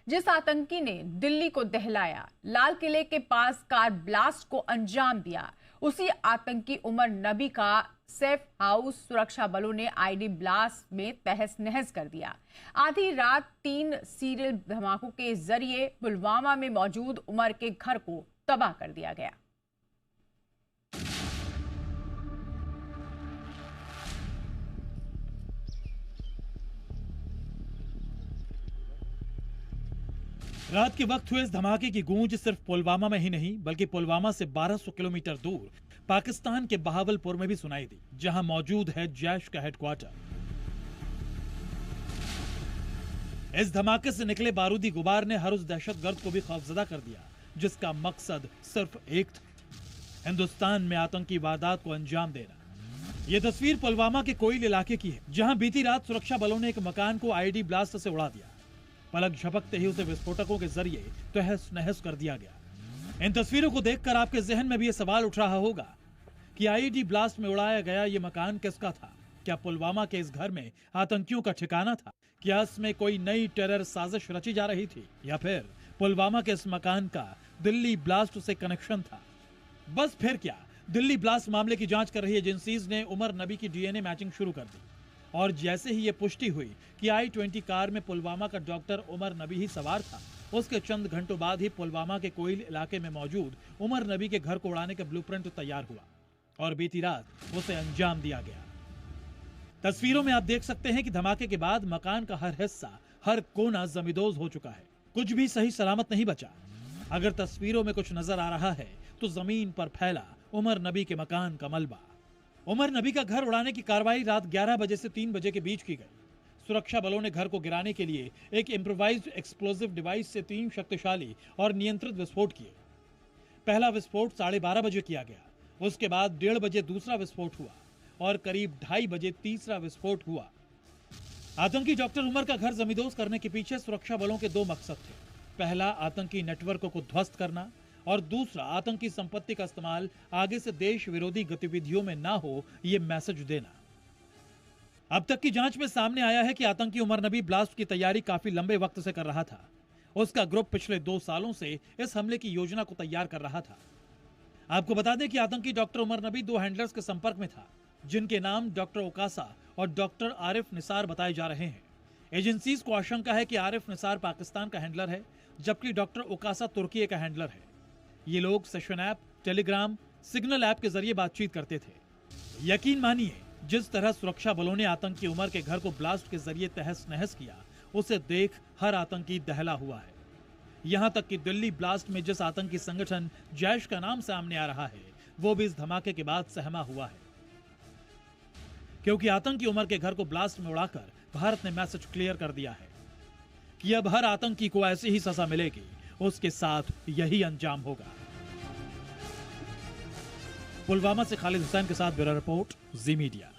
जिस आतंकी ने दिल्ली को दहलाया, लाल किले के पास कार ब्लास्ट को अंजाम दिया, उसी आतंकी उमर नबी का सेफ हाउस सुरक्षा बलों ने आईडी ब्लास्ट में तहस नहस कर दिया। आधी रात 3 सीरियल धमाकों के जरिए पुलवामा में मौजूद उमर के घर को तबाह कर दिया गया। रात के वक्त हुए इस धमाके की गूंज सिर्फ पुलवामा में ही नहीं बल्कि पुलवामा से 1200 किलोमीटर दूर पाकिस्तान के बहावलपुर में भी सुनाई दी, जहां मौजूद है जैश का हेडक्वार्टर। इस धमाके से निकले बारूदी गुबार ने हर उस दहशतगर्द को भी खौफजदा कर दिया जिसका मकसद सिर्फ एक था, हिंदुस्तान में आतंकी वारदात को अंजाम देना। यह तस्वीर पुलवामा के कोइल इलाके की है, जहां बीती रात सुरक्षा बलों ने एक मकान को आईडी ब्लास्ट से उड़ा दिया। पलक झपकते ही उसे विस्फोटकों के जरिए तहस नहस कर दिया गया। इन तस्वीरों को देखकर आपके जहन में भी यह सवाल उठ रहा होगा कि आईडी ब्लास्ट में उड़ाया गया ये मकान किसका था? क्या पुलवामा के इस घर में आतंकियों का ठिकाना था? क्या इसमें कोई नई टेरर साजिश रची जा रही थी, या फिर पुलवामा के इस मकान का दिल्ली ब्लास्ट से कनेक्शन था? बस फिर क्या, दिल्ली ब्लास्ट मामले की जांच कर रही एजेंसीज ने उमर नबी की डीएनए मैचिंग शुरू कर दी और जैसे ही ये पुष्टि हुई कि i-20 कार में पुलवामा का डॉक्टर उमर नबी ही सवार था, उसके चंद घंटों बाद ही पुलवामा के कोइल इलाके में मौजूद उमर नबी के घर को उड़ाने का ब्लूप्रिंट तैयार हुआ और बीती रात उसे अंजाम दिया गया। तस्वीरों में आप देख सकते हैं कि धमाके के बाद मकान का हर हिस्सा, हर कोना जमींदोज हो चुका है। कुछ भी सही सलामत नहीं बचा। अगर तस्वीरों में कुछ नजर आ रहा है तो जमीन पर फैला उमर नबी के मकान का मलबा। उमर नबी का घर उड़ाने की कार्रवाई रात 11 बजे से 3 बजे के बीच की गई। सुरक्षा बलों ने घर को गिराने के लिए एक इम्प्रोवाइज्ड एक्सप्लोजिव डिवाइस से 3 शक्तिशाली और नियंत्रित विस्फोट किए। पहला विस्फोट 12:30 बजे किया गया, उसके बाद 1:30 बजे दूसरा विस्फोट हुआ और करीब 2:30 बजे तीसरा विस्फोट हुआ। आतंकी डॉक्टर उमर का घर जमींदोज करने के पीछे सुरक्षा बलों के 2 मकसद थे। पहला, आतंकी नेटवर्क को ध्वस्त करना, और दूसरा, आतंकी संपत्ति का इस्तेमाल आगे से देश विरोधी गतिविधियों में ना हो, यह मैसेज देना। अब तक की जांच में सामने आया है कि आतंकी उमर नबी ब्लास्ट की तैयारी काफी लंबे वक्त से कर रहा था। उसका ग्रुप पिछले 2 सालों से इस हमले की योजना को तैयार कर रहा था। आपको बता दें कि आतंकी डॉक्टर उमर नबी 2 हैंडलर्स के संपर्क में था, जिनके नाम डॉक्टर ओकासा और डॉक्टर आरिफ निसार बताए जा रहे हैं। एजेंसीज को आशंका है कि आरिफ निसार पाकिस्तान का हैंडलर है, जबकि डॉक्टर ओकासा तुर्की का हैंडलर है। ये लोग session app, Telegram, signal app के जरिए बातचीत करते थे। यकीन मानिए, जिस तरह सुरक्षा बलों ने आतंकी उमर के घर को ब्लास्ट के जरिए तहस नहस किया, उसे देख हर आतंकी दहला हुआ है। यहां तक कि दिल्ली ब्लास्ट में जिस आतंकी संगठन जैश का नाम सामने आ रहा है, वो भी इस धमाके के बाद सहमा हुआ है, क्योंकि आतंकी उमर के घर को ब्लास्ट में उड़ाकर भारत ने मैसेज क्लियर कर दिया है कि अब हर आतंकी को ऐसी ही सजा मिलेगी, उसके साथ यही अंजाम होगा। पुलवामा से खालिद हुसैन के साथ ब्यूरो रिपोर्ट, जी मीडिया।